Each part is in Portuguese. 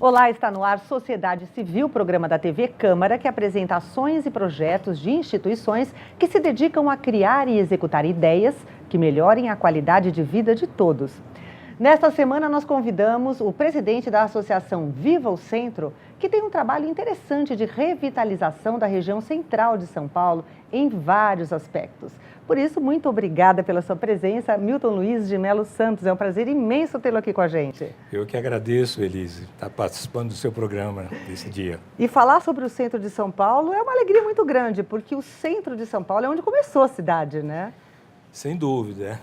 Olá, está no ar Sociedade Civil, programa da TV Câmara, que apresenta ações e projetos de instituições que se dedicam a criar e executar ideias que melhorem a qualidade de vida de todos. Nesta semana, nós convidamos o presidente da Associação Viva o Centro, que tem um trabalho interessante de revitalização da região central de São Paulo em vários aspectos. Por isso, muito obrigada pela sua presença, Milton Luiz de Melo Santos. É um prazer imenso tê-lo aqui com a gente. Eu que agradeço, Elise, estar participando do seu programa nesse dia. E falar sobre o centro de São Paulo é uma alegria muito grande, porque o centro de São Paulo é onde começou a cidade, né? Sem dúvida.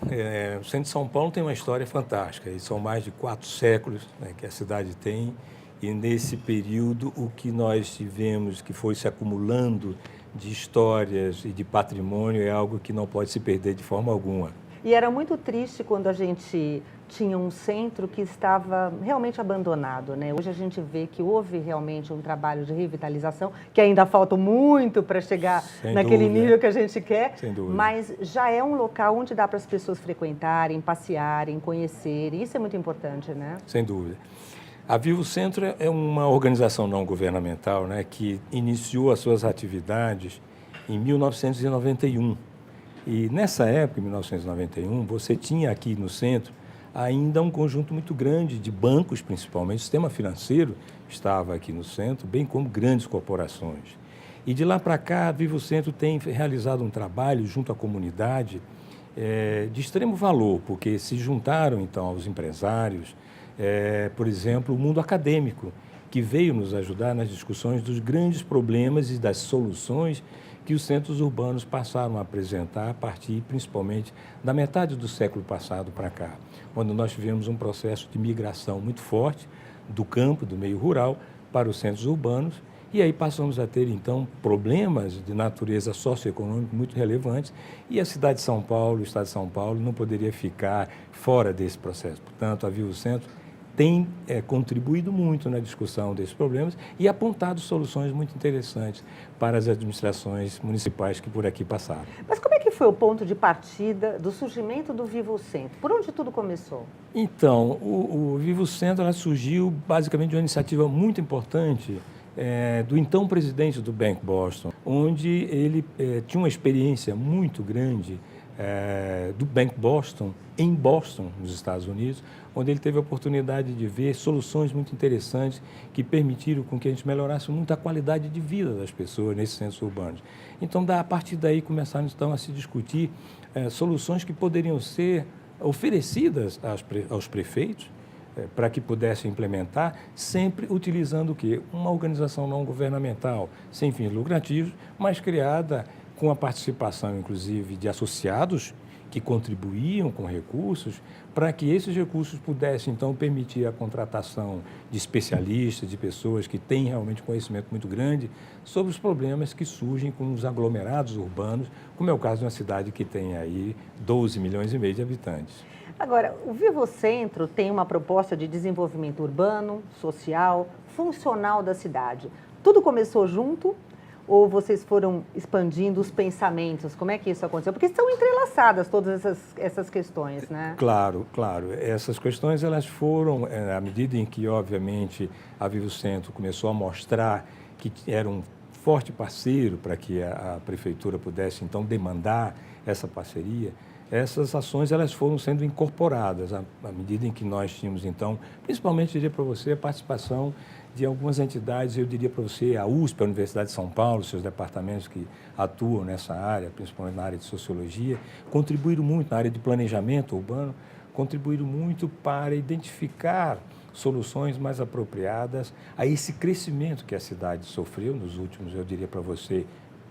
O centro de São Paulo tem uma história fantástica. E são mais de 4 séculos, né, que a cidade tem. E nesse período, o que nós tivemos, que foi se acumulando de histórias e de patrimônio, é algo que não pode se perder de forma alguma. E era muito triste quando a gente tinha um centro que estava realmente abandonado, né? Hoje a gente vê que houve realmente um trabalho de revitalização, que ainda falta muito para chegar naquele nível que a gente quer, mas já é um local onde dá para as pessoas frequentarem, passearem, conhecerem. Isso é muito importante, né? Sem dúvida. A Viva o Centro é uma organização não governamental, né, que iniciou as suas atividades em 1991. E nessa época, em 1991, você tinha aqui no centro ainda um conjunto muito grande de bancos, principalmente. O sistema financeiro estava aqui no centro, bem como grandes corporações. E de lá para cá, a Viva o Centro tem realizado um trabalho junto à comunidade de extremo valor, porque se juntaram, então, aos empresários, por exemplo, o mundo acadêmico, que veio nos ajudar nas discussões dos grandes problemas e das soluções que os centros urbanos passaram a apresentar a partir, principalmente, da metade do século passado para cá, quando nós tivemos um processo de migração muito forte do campo, do meio rural, para os centros urbanos, e aí passamos a ter, então, problemas de natureza socioeconômica muito relevantes, e a cidade de São Paulo, o estado de São Paulo, não poderia ficar fora desse processo. Portanto, a Viva o Centro tem contribuído muito na discussão desses problemas e apontado soluções muito interessantes para as administrações municipais que por aqui passaram. Mas como é que foi o ponto de partida do surgimento do Viva o Centro? Por onde tudo começou? Então, o Viva o Centro ela surgiu basicamente de uma iniciativa muito importante do então presidente do Bank Boston, onde ele tinha uma experiência muito grande do Bank Boston, em Boston, nos Estados Unidos, onde ele teve a oportunidade de ver soluções muito interessantes que permitiram com que a gente melhorasse muito a qualidade de vida das pessoas nesses centros urbanos. Então, a partir daí, começaram então a se discutir soluções que poderiam ser oferecidas aos prefeitos para que pudessem implementar, sempre utilizando o quê? Uma organização não governamental, sem fins lucrativos, mas criada com a participação, inclusive, de associados que contribuíam com recursos para que esses recursos pudessem, então, permitir a contratação de especialistas, de pessoas que têm realmente conhecimento muito grande sobre os problemas que surgem com os aglomerados urbanos, como é o caso de uma cidade que tem aí 12 milhões e meio de habitantes. Agora, o Viva o Centro tem uma proposta de desenvolvimento urbano, social, funcional da cidade. Tudo começou junto? Ou vocês foram expandindo os pensamentos? Como é que isso aconteceu? Porque estão entrelaçadas todas essas questões, né? Claro, claro. Essas questões elas foram, à medida em que, obviamente, a Viva o Centro começou a mostrar que era um forte parceiro para que a prefeitura pudesse, então, demandar essa parceria, essas ações elas foram sendo incorporadas à medida em que nós tínhamos, então, principalmente, diria para você, a participação de algumas entidades, eu diria para você, a USP, a Universidade de São Paulo, seus departamentos que atuam nessa área, principalmente na área de sociologia, contribuíram muito na área de planejamento urbano, contribuíram muito para identificar soluções mais apropriadas a esse crescimento que a cidade sofreu nos últimos, eu diria para você,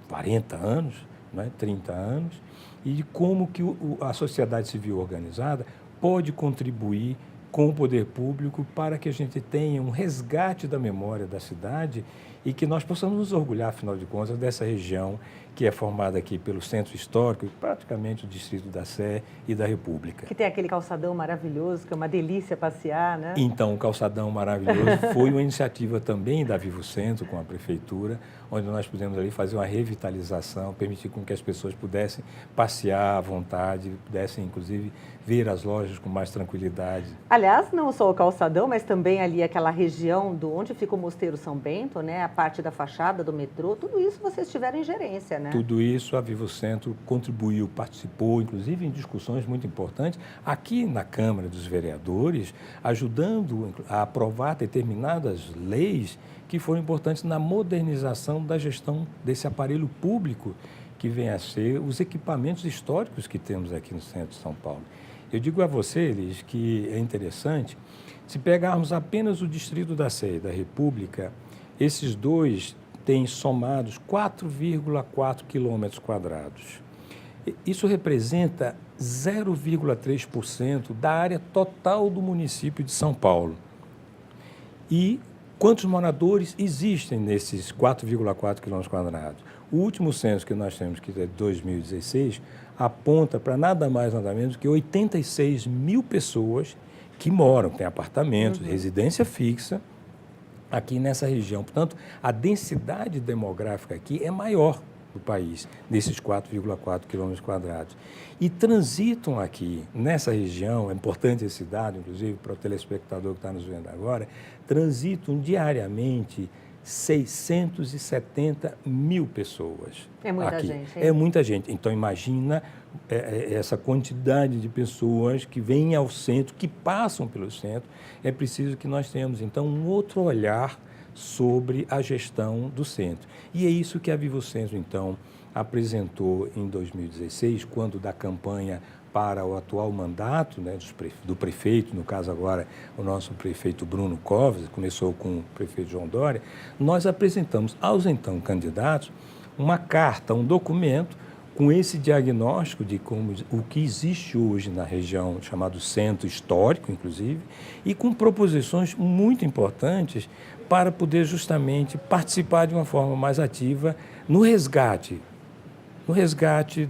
40 anos, né, 30 anos, e de como que a sociedade civil organizada pode contribuir com o poder público para que a gente tenha um resgate da memória da cidade e que nós possamos nos orgulhar, afinal de contas, dessa região que é formada aqui pelo Centro Histórico, praticamente o Distrito da Sé e da República. Que tem aquele calçadão maravilhoso, que é uma delícia passear, né? Então, o calçadão maravilhoso foi uma iniciativa também da Vivo Centro com a Prefeitura, onde nós pudemos ali fazer uma revitalização, permitir com que as pessoas pudessem passear à vontade, pudessem, inclusive, ver as lojas com mais tranquilidade. Aliás, não só o calçadão, mas também ali aquela região do onde fica o Mosteiro São Bento, né? A parte da fachada do metrô, tudo isso vocês tiveram em gerência, né? Tudo isso a Vivo Centro contribuiu, participou, inclusive em discussões muito importantes aqui na Câmara dos Vereadores, ajudando a aprovar determinadas leis que foram importantes na modernização da gestão desse aparelho público que vem a ser os equipamentos históricos que temos aqui no centro de São Paulo. Eu digo a você, Elis, que é interessante, se pegarmos apenas o Distrito da Sé e da República, esses dois têm somados 4,4 quilômetros quadrados. Isso representa 0,3% da área total do município de São Paulo. E quantos moradores existem nesses 4,4 quilômetros quadrados? O último censo que nós temos, que é de 2016, aponta para nada mais, nada menos que 86 mil pessoas que moram, têm apartamentos, residência fixa, aqui nessa região. Portanto, a densidade demográfica aqui é maior do país, nesses 4,4 quilômetros quadrados. E transitam aqui, nessa região, é importante esse dado, inclusive para o telespectador que está nos vendo agora, transitam diariamente 670 mil pessoas. É muita aqui. gente, hein? É muita gente. Então, imagina essa quantidade de pessoas que vêm ao centro, que passam pelo centro. É preciso que nós tenhamos, então, um outro olhar sobre a gestão do centro. E é isso que a Vivo Centro, então, apresentou em 2016, quando da campanha para o atual mandato, né, do prefeito, no caso agora o nosso prefeito Bruno Covas, começou com o prefeito João Dória, nós apresentamos aos então candidatos uma carta, um documento com esse diagnóstico de como o que existe hoje na região, chamado Centro Histórico, inclusive, e com proposições muito importantes para poder justamente participar de uma forma mais ativa no resgate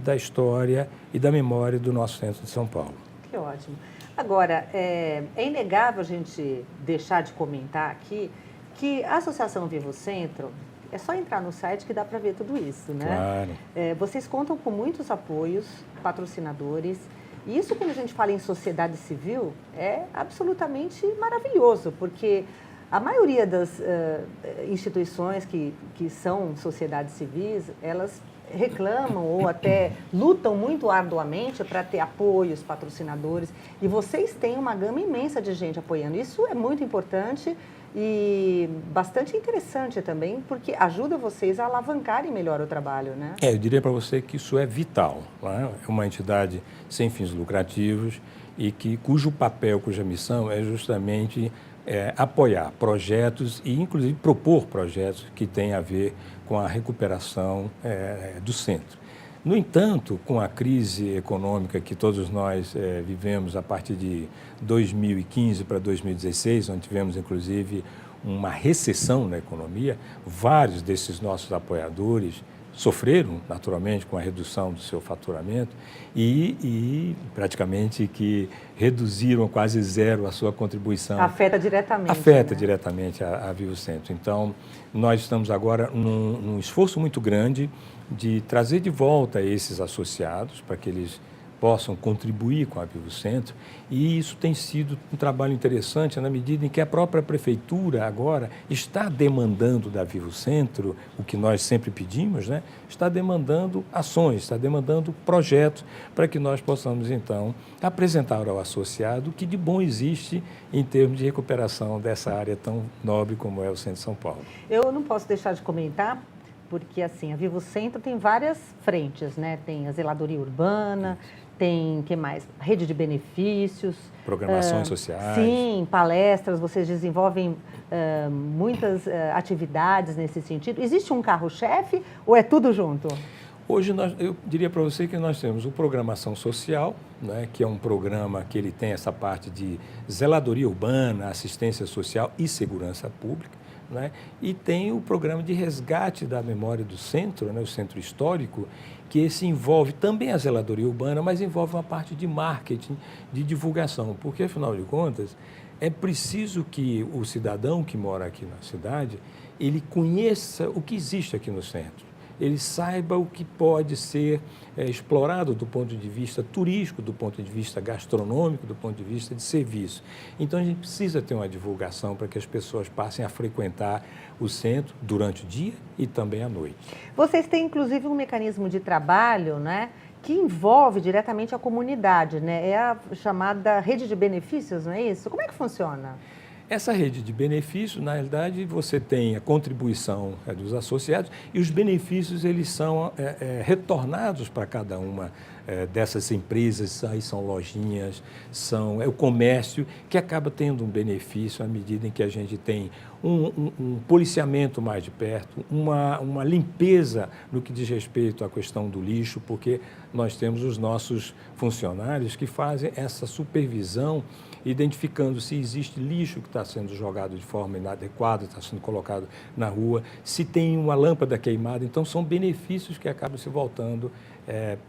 da história e da memória do nosso centro de São Paulo. Que ótimo. Agora, é inegável a gente deixar de comentar aqui que a Associação Vivo Centro, é só entrar no site que dá para ver tudo isso, né? Claro. Vocês contam com muitos apoios, patrocinadores, e isso, quando a gente fala em sociedade civil, é absolutamente maravilhoso, porque a maioria das instituições que são sociedades civis, elas reclamam ou até lutam muito arduamente para ter apoios, patrocinadores, e vocês têm uma gama imensa de gente apoiando. Isso é muito importante e bastante interessante também, porque ajuda vocês a alavancarem melhor o trabalho, né? Eu diria para você que isso é vital, né? É uma entidade sem fins lucrativos e cujo papel, cuja missão é justamente apoiar projetos e, inclusive, propor projetos que têm a ver com a recuperação do centro. No entanto, com a crise econômica que todos nós vivemos a partir de 2015 para 2016, onde tivemos, inclusive, uma recessão na economia, vários desses nossos apoiadores sofreram, naturalmente, com a redução do seu faturamento e praticamente que reduziram quase zero a sua contribuição. Afeta diretamente. Afeta, né? diretamente a Vivo Centro. Então, nós estamos agora num esforço muito grande de trazer de volta esses associados para que eles possam contribuir com a Vivo Centro, e isso tem sido um trabalho interessante na medida em que a própria Prefeitura agora está demandando da Vivo Centro, o que nós sempre pedimos, né? Está demandando ações, está demandando projetos para que nós possamos, então, apresentar ao associado o que de bom existe em termos de recuperação dessa área tão nobre como é o centro de São Paulo. Eu não posso deixar de comentar, porque assim, a Vivo Centro tem várias frentes, né? Tem a zeladoria urbana, tem, que mais? Rede de benefícios. Programações sociais. Sim, palestras, vocês desenvolvem muitas atividades nesse sentido. Existe um carro-chefe ou é tudo junto? Hoje, eu diria para você que nós temos o Programação Social, né, que é um programa que ele tem essa parte de zeladoria urbana, assistência social e segurança pública. né? E tem o programa de resgate da memória do centro, né? O centro histórico, que esse envolve também a zeladoria urbana, mas envolve uma parte de marketing, de divulgação, porque, afinal de contas, é preciso que o cidadão que mora aqui na cidade, ele conheça o que existe aqui no centro. Ele saiba o que pode ser explorado do ponto de vista turístico, do ponto de vista gastronômico, do ponto de vista de serviço. Então, a gente precisa ter uma divulgação para que as pessoas passem a frequentar o centro durante o dia e também à noite. Vocês têm, inclusive, um mecanismo de trabalho, né, que envolve diretamente a comunidade, né? É a chamada rede de benefícios, não é isso? Como é que funciona? Essa rede de benefícios, na realidade, você tem a contribuição dos associados e os benefícios eles são retornados para cada uma dessas empresas, aí são lojinhas, é o comércio que acaba tendo um benefício à medida em que a gente tem um policiamento mais de perto, uma limpeza no que diz respeito à questão do lixo, porque nós temos os nossos funcionários que fazem essa supervisão, identificando se existe lixo que está sendo jogado de forma inadequada, está sendo colocado na rua, se tem uma lâmpada queimada. Então, são benefícios que acabam se voltando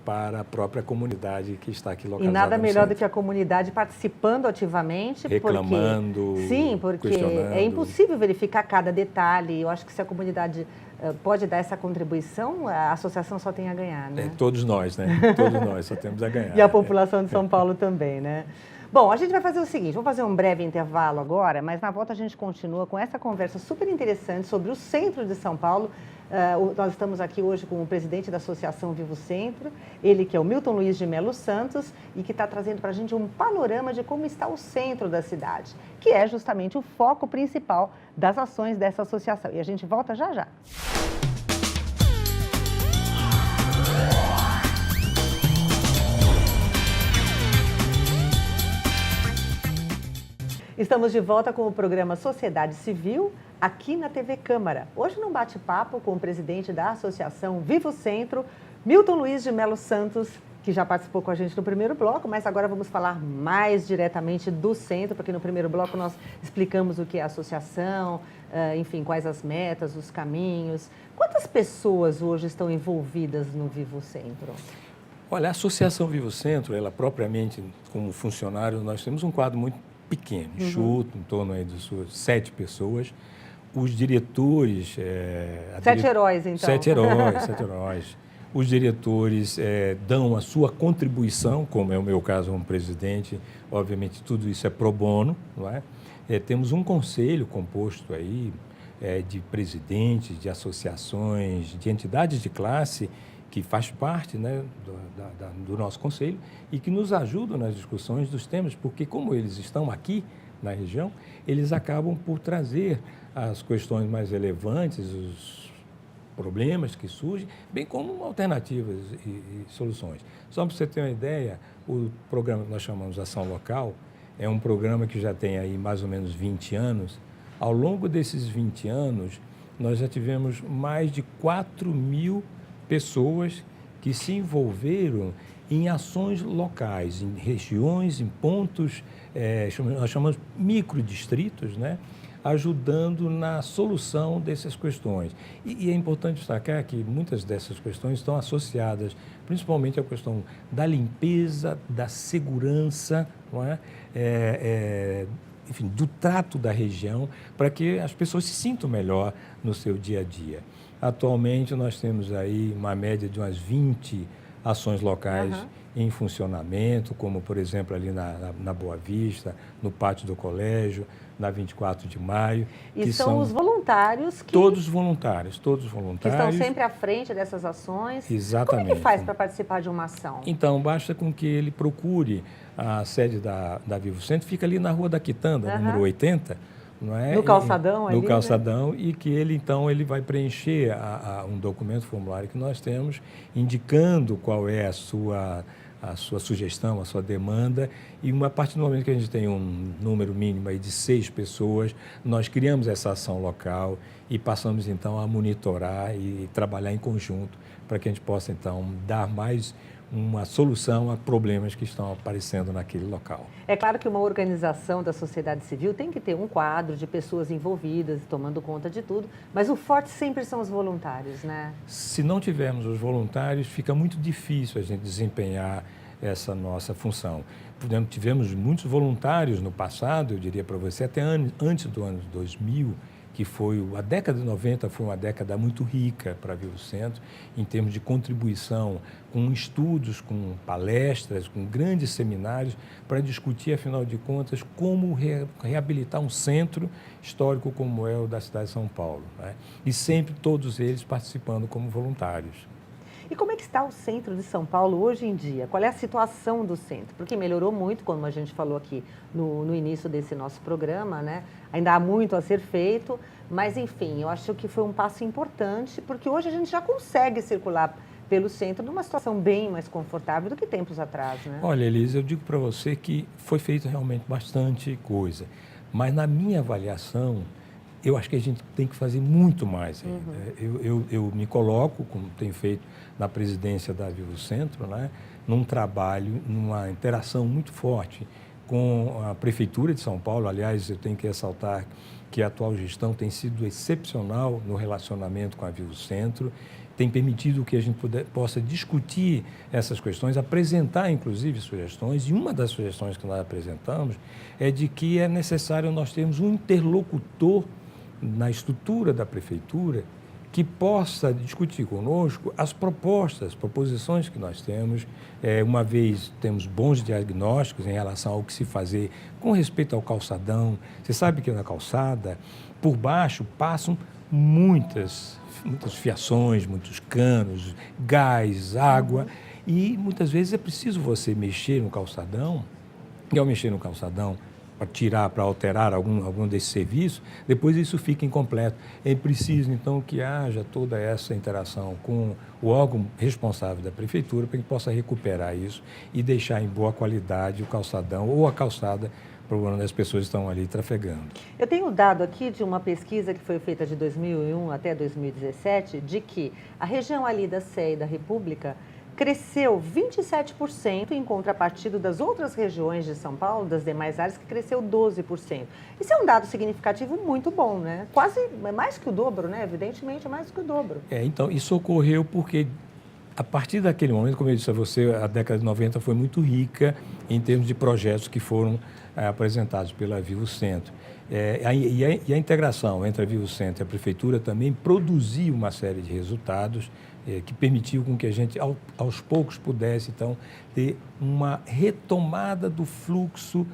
para a própria comunidade que está aqui localizada. E nada melhor do que a comunidade participando ativamente. Reclamando, sim, porque é impossível verificar cada detalhe. Eu acho que se a comunidade pode dar essa contribuição, a associação só tem a ganhar, né? Todos nós, né? Todos nós só temos a ganhar. E a população de São Paulo também, né? Bom, a gente vai fazer o seguinte, vamos fazer um breve intervalo agora, mas na volta a gente continua com essa conversa super interessante sobre o centro de São Paulo. Nós estamos aqui hoje com o presidente da Associação Vivo Centro, ele que é o Milton Luiz de Melo Santos e que está trazendo para a gente um panorama de como está o centro da cidade, que é justamente o foco principal das ações dessa associação. E a gente volta já já. Estamos de volta com o programa Sociedade Civil, aqui na TV Câmara. Hoje num bate-papo com o presidente da Associação Vivo Centro, Milton Luiz de Melo Santos, que já participou com a gente no primeiro bloco, mas agora vamos falar mais diretamente do centro, porque no primeiro bloco nós explicamos o que é a associação, enfim, quais as metas, os caminhos. Quantas pessoas hoje estão envolvidas no Vivo Centro? Olha, a Associação Vivo Centro, ela propriamente, como funcionário, nós temos um quadro muito pequeno, enxuto, em torno aí de suas 7 pessoas. Os diretores... 7 heróis, então. 7 heróis, 7 heróis. Os diretores dão a sua contribuição, como é o meu caso como presidente, obviamente tudo isso é pro bono, não é? Temos um conselho composto aí de presidentes, de associações, de entidades de classe, que faz parte, né, do nosso conselho e que nos ajudam nas discussões dos temas, porque como eles estão aqui na região, eles acabam por trazer as questões mais relevantes, os problemas que surgem, bem como alternativas e soluções. Só para você ter uma ideia, o programa que nós chamamos Ação Local é um programa que já tem aí mais ou menos 20 anos. Ao longo desses 20 anos, nós já tivemos mais de 4.000 pessoas que se envolveram em ações locais, em regiões, em pontos, nós chamamos microdistritos, né? Ajudando na solução dessas questões. E é importante destacar que muitas dessas questões estão associadas principalmente à questão da limpeza, da segurança, não é? Enfim, do trato da região, para que as pessoas se sintam melhor no seu dia a dia. Atualmente, nós temos aí uma média de umas 20 ações locais em funcionamento, como, por exemplo, ali na Boa Vista, no Pátio do Colégio, na 24 de Maio. E são os voluntários que... Todos voluntários. Que estão sempre à frente dessas ações. Exatamente. Como é que faz para participar de uma ação? Então, basta com que ele procure a sede da Vivo Centro, fica ali na Rua da Quitanda, número 80, não é? No calçadão ali, no calçadão, né? E que ele, então, ele vai preencher um documento, formulário que nós temos, indicando qual é a sua sugestão, a sua demanda, e a partir do momento que a gente tem um número mínimo aí de 6 pessoas, nós criamos essa ação local e passamos, então, a monitorar e trabalhar em conjunto para que a gente possa, então, dar mais uma solução a problemas que estão aparecendo naquele local. É claro que uma organização da sociedade civil tem que ter um quadro de pessoas envolvidas, tomando conta de tudo, mas o forte sempre são os voluntários, né? Se não tivermos os voluntários, fica muito difícil a gente desempenhar essa nossa função. Por exemplo, tivemos muitos voluntários no passado, eu diria para você, até antes do ano 2000, que foi a década de 90 foi uma década muito rica para a Vivo Centro, em termos de contribuição, com estudos, com palestras, com grandes seminários, para discutir, afinal de contas, como reabilitar um centro histórico como é o da cidade de São Paulo, né? E sempre todos eles participando como voluntários. E como é que está o centro de São Paulo hoje em dia? Qual é a situação do centro? Porque melhorou muito, como a gente falou aqui no início desse nosso programa, né? Ainda há muito a ser feito, mas enfim, eu acho que foi um passo importante, porque hoje a gente já consegue circular pelo centro numa situação bem mais confortável do que tempos atrás, né? Olha, Elisa, eu digo para você que foi feito realmente bastante coisa, mas na minha avaliação, eu acho que a gente tem que fazer muito mais ainda. Eu me coloco, como tenho feito na presidência da Vivo Centro, né, num trabalho, numa interação muito forte com a Prefeitura de São Paulo. Aliás, eu tenho que ressaltar que a atual gestão tem sido excepcional no relacionamento com a Vivo Centro, tem permitido que a gente possa discutir essas questões, apresentar, inclusive, sugestões, e uma das sugestões que nós apresentamos é de que é necessário nós termos um interlocutor na estrutura da Prefeitura que possa discutir conosco as proposições que nós temos, uma vez temos bons diagnósticos em relação ao que se fazer com respeito ao calçadão. Você sabe que na calçada, por baixo, passam muitas fiações, muitos canos, gás, água, e muitas vezes é preciso você mexer no calçadão, e ao mexer no calçadão, para tirar, para alterar algum desse serviço, depois isso fica incompleto. É preciso, então, que haja toda essa interação com o órgão responsável da Prefeitura para que possa recuperar isso e deixar em boa qualidade o calçadão ou a calçada para onde as pessoas estão ali trafegando. Eu tenho dado aqui de uma pesquisa que foi feita de 2001 até 2017, de que a região ali da Sé e da República cresceu 27%, em contrapartida das outras regiões de São Paulo, das demais áreas, que cresceu 12%. Isso é um dado significativo muito bom, né? Quase, é mais que o dobro, né? Evidentemente, é mais que o dobro. Então, isso ocorreu porque, a partir daquele momento, como eu disse a você, a década de 90 foi muito rica em termos de projetos que foram apresentados pela Vivo Centro. E a integração entre a Vivo Centro e a Prefeitura também produziu uma série de resultados que permitiu com que a gente, aos poucos, pudesse, então, ter uma retomada do fluxo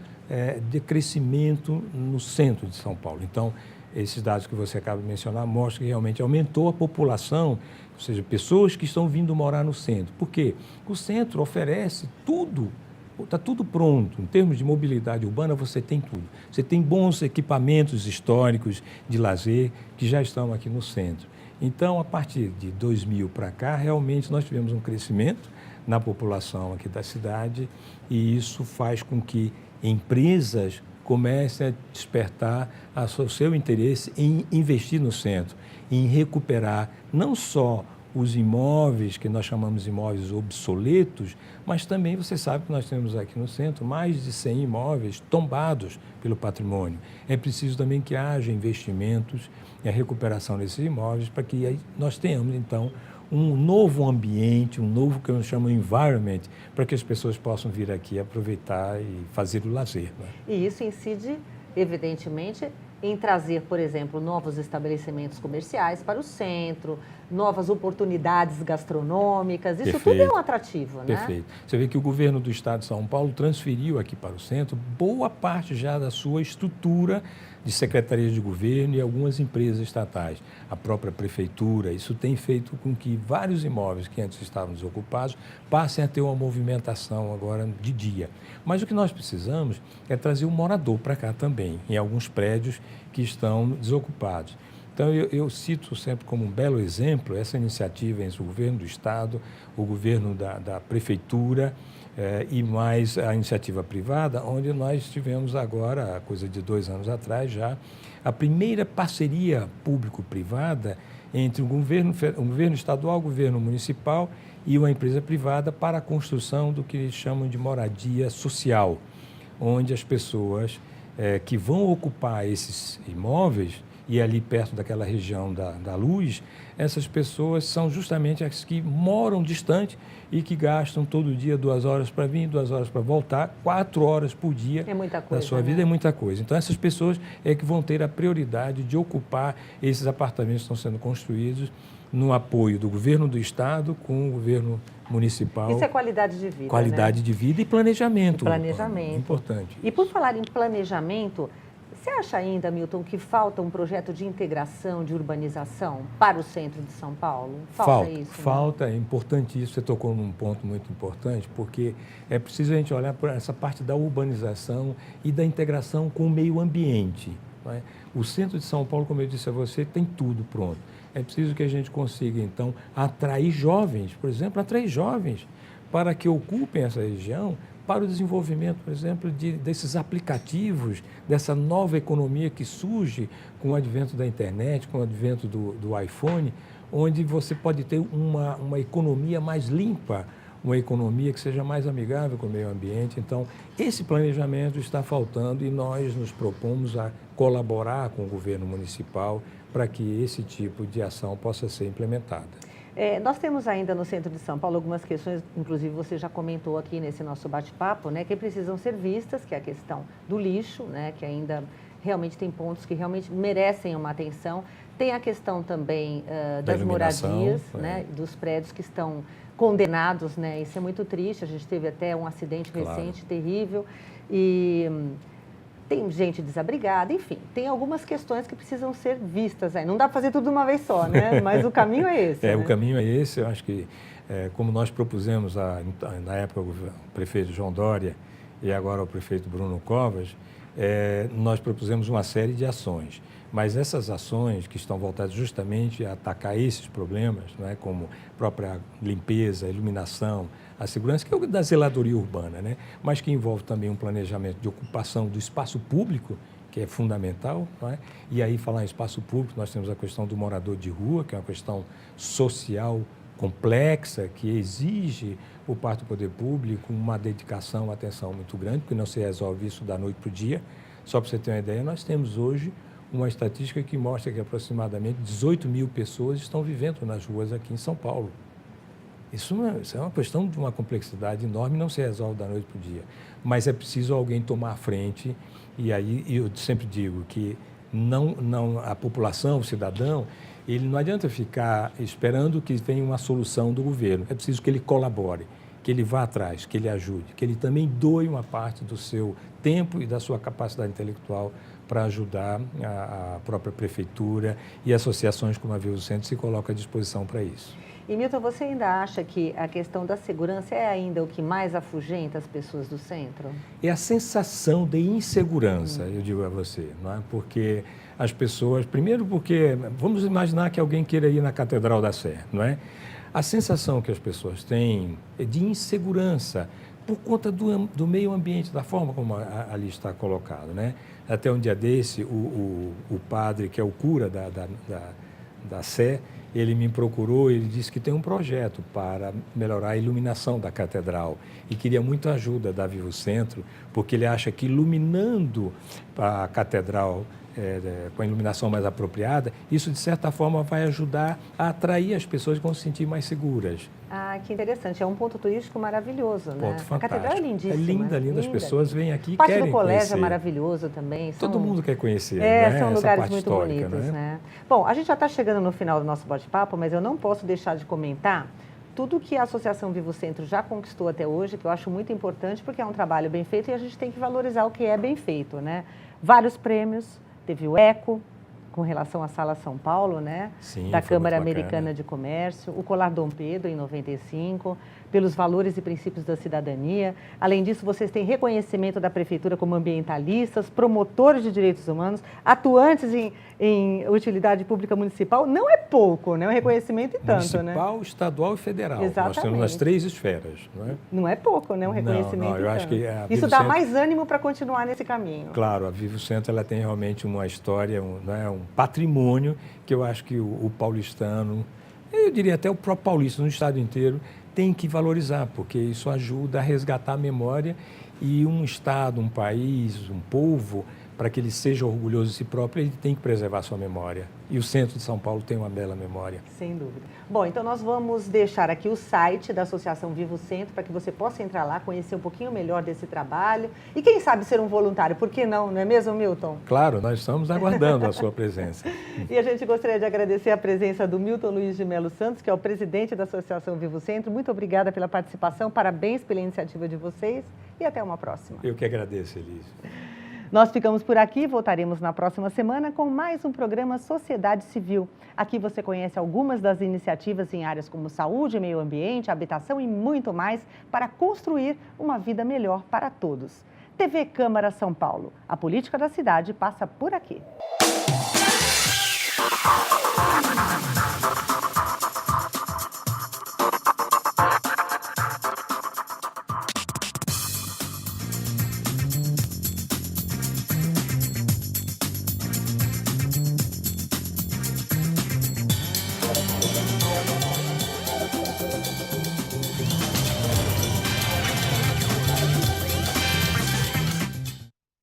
de crescimento no centro de São Paulo. Então, esses dados que você acaba de mencionar mostram que realmente aumentou a população, ou seja, pessoas que estão vindo morar no centro. Por quê? O centro oferece tudo. Está tudo pronto. Em termos de mobilidade urbana, você tem tudo. Você tem bons equipamentos históricos de lazer que já estão aqui no centro. Então, a partir de 2000 para cá, realmente nós tivemos um crescimento na população aqui da cidade e isso faz com que empresas comecem a despertar o seu interesse em investir no centro, em recuperar não só os imóveis, que nós chamamos de imóveis obsoletos, mas também você sabe que nós temos aqui no centro mais de 100 imóveis tombados pelo patrimônio. É preciso também que haja investimentos e a recuperação desses imóveis para que aí nós tenhamos, então, um novo ambiente, um novo que eu chamo environment, para que as pessoas possam vir aqui aproveitar e fazer o lazer, né? E isso incide, evidentemente, em trazer, por exemplo, novos estabelecimentos comerciais para o centro, novas oportunidades gastronômicas, isso Perfeito. tudo é um atrativo, né? Perfeito. Você vê que o governo do estado de São Paulo transferiu aqui para o centro boa parte já da sua estrutura de secretarias de governo e algumas empresas estatais, a própria prefeitura. Isso tem feito com que vários imóveis que antes estavam desocupados passem a ter uma movimentação agora de dia. Mas o que nós precisamos é trazer o morador para cá também, em alguns prédios que estão desocupados. Então, eu cito sempre como um belo exemplo essa iniciativa entre o governo do estado, o governo da prefeitura e mais a iniciativa privada, onde nós tivemos agora, coisa de 2 anos atrás já, a primeira parceria público-privada entre o governo estadual, o governo municipal e uma empresa privada para a construção do que eles chamam de moradia social, onde as pessoas que vão ocupar esses imóveis, e ali perto daquela região da Luz, essas pessoas são justamente as que moram distante e que gastam todo dia 2 horas para vir, 2 horas para voltar, 4 horas por dia da sua vida, é muita coisa. Então, essas pessoas é que vão ter a prioridade de ocupar esses apartamentos que estão sendo construídos no apoio do governo do estado com o governo municipal. Isso é qualidade de vida, Qualidade de vida e planejamento. Planejamento. Importante. E por falar em planejamento, você acha ainda, Milton, que falta um projeto de integração, de urbanização para o centro de São Paulo? Falta isso? Falta, é importantíssimo. Você tocou num ponto muito importante, porque é preciso a gente olhar para essa parte da urbanização e da integração com o meio ambiente. Não é? O centro de São Paulo, como eu disse a você, tem tudo pronto. É preciso que a gente consiga, então, atrair jovens, por exemplo, para que ocupem essa região, para o desenvolvimento, por exemplo, desses aplicativos, dessa nova economia que surge com o advento da internet, com o advento do iPhone, onde você pode ter uma economia mais limpa, uma economia que seja mais amigável com o meio ambiente. Então, esse planejamento está faltando e nós nos propomos a colaborar com o governo municipal para que esse tipo de ação possa ser implementada. Nós temos ainda no centro de São Paulo algumas questões, inclusive você já comentou aqui nesse nosso bate-papo, né, que precisam ser vistas, que é a questão do lixo, né, que ainda realmente tem pontos que realmente merecem uma atenção. Tem a questão também das moradias, né, dos prédios que estão condenados, né, isso é muito triste, a gente teve até um acidente recente, terrível, e tem gente desabrigada, enfim, tem algumas questões que precisam ser vistas aí. Não dá para fazer tudo de uma vez só, né? Mas o caminho é esse. O caminho é esse. Eu acho que, como nós propusemos na época o prefeito João Dória e agora o prefeito Bruno Covas, nós propusemos uma série de ações. Mas essas ações que estão voltadas justamente a atacar esses problemas, né, como própria limpeza, iluminação, a segurança, que é da zeladoria urbana, né, mas que envolve também um planejamento de ocupação do espaço público, que é fundamental. Não é? E aí, falar em espaço público, nós temos a questão do morador de rua, que é uma questão social complexa, que exige por parte do poder público uma dedicação, uma atenção muito grande, porque não se resolve isso da noite para o dia. Só para você ter uma ideia, nós temos hoje uma estatística que mostra que aproximadamente 18 mil pessoas estão vivendo nas ruas aqui em São Paulo. Isso é uma questão de uma complexidade enorme, não se resolve da noite para o dia. Mas é preciso alguém tomar a frente, e aí eu sempre digo que a população, o cidadão, ele não adianta ficar esperando que venha uma solução do governo. É preciso que ele colabore, que ele vá atrás, que ele ajude, que ele também doe uma parte do seu tempo e da sua capacidade intelectual para ajudar a própria prefeitura e associações como a Vivo Centro se colocam à disposição para isso. E, Milton, você ainda acha que a questão da segurança é ainda o que mais afugenta as pessoas do centro? É a sensação de insegurança, eu digo a você, não é? Porque as pessoas, primeiro porque, vamos imaginar que alguém queira ir na Catedral da Sé, não é? A sensação que as pessoas têm é de insegurança por conta do meio ambiente, da forma como ali está colocado, né? Até um dia desse, o padre, que é o cura da Sé, ele me procurou, ele disse que tem um projeto para melhorar a iluminação da catedral e queria muito ajuda da Vivo Centro, porque ele acha que iluminando a catedral com a iluminação mais apropriada, isso de certa forma vai ajudar a atrair as pessoas que vão se sentir mais seguras. Ah, que interessante. É um ponto turístico maravilhoso, né? Ponto fantástico. A catedral é lindíssima. É linda. As pessoas vêm aqui e parte querem do colégio conhecer. É maravilhoso também. Todo mundo quer conhecer, né? São essa lugares parte muito histórica, bonitos, né? Bom, a gente já está chegando no final do nosso bate-papo, mas eu não posso deixar de comentar tudo que a Associação Vivo Centro já conquistou até hoje, que eu acho muito importante, porque é um trabalho bem feito e a gente tem que valorizar o que é bem feito, né? Vários prêmios, teve o ECO, com relação à Sala São Paulo, né? Sim, da Câmara muito bacana. Americana de Comércio, o Colar Dom Pedro, em 95, pelos valores e princípios da cidadania. Além disso, vocês têm reconhecimento da Prefeitura como ambientalistas, promotores de direitos humanos, atuantes em utilidade pública municipal. Não é pouco, né? Um reconhecimento e tanto, né? Municipal, estadual e federal. Exatamente. Nós temos nas 3 esferas, não é? Não é pouco, né? Um reconhecimento eu acho que isso dá mais ânimo para continuar nesse caminho. Claro, a Vivo Centro ela tem realmente uma história, um patrimônio que eu acho que o paulistano, eu diria até o próprio paulista no estado inteiro, tem que valorizar, porque isso ajuda a resgatar a memória e um Estado, um país, um povo, para que ele seja orgulhoso de si próprio, ele tem que preservar sua memória. E o centro de São Paulo tem uma bela memória. Sem dúvida. Bom, então nós vamos deixar aqui o site da Associação Viva o Centro para que você possa entrar lá, conhecer um pouquinho melhor desse trabalho e quem sabe ser um voluntário, por que não é mesmo, Milton? Claro, nós estamos aguardando a sua presença. E a gente gostaria de agradecer a presença do Milton Luiz de Melo Santos, que é o presidente da Associação Viva o Centro. Muito obrigada pela participação, parabéns pela iniciativa de vocês e até uma próxima. Eu que agradeço, Elise. Nós ficamos por aqui, voltaremos na próxima semana com mais um programa Sociedade Civil. Aqui você conhece algumas das iniciativas em áreas como saúde, meio ambiente, habitação e muito mais para construir uma vida melhor para todos. TV Câmara São Paulo. A política da cidade passa por aqui.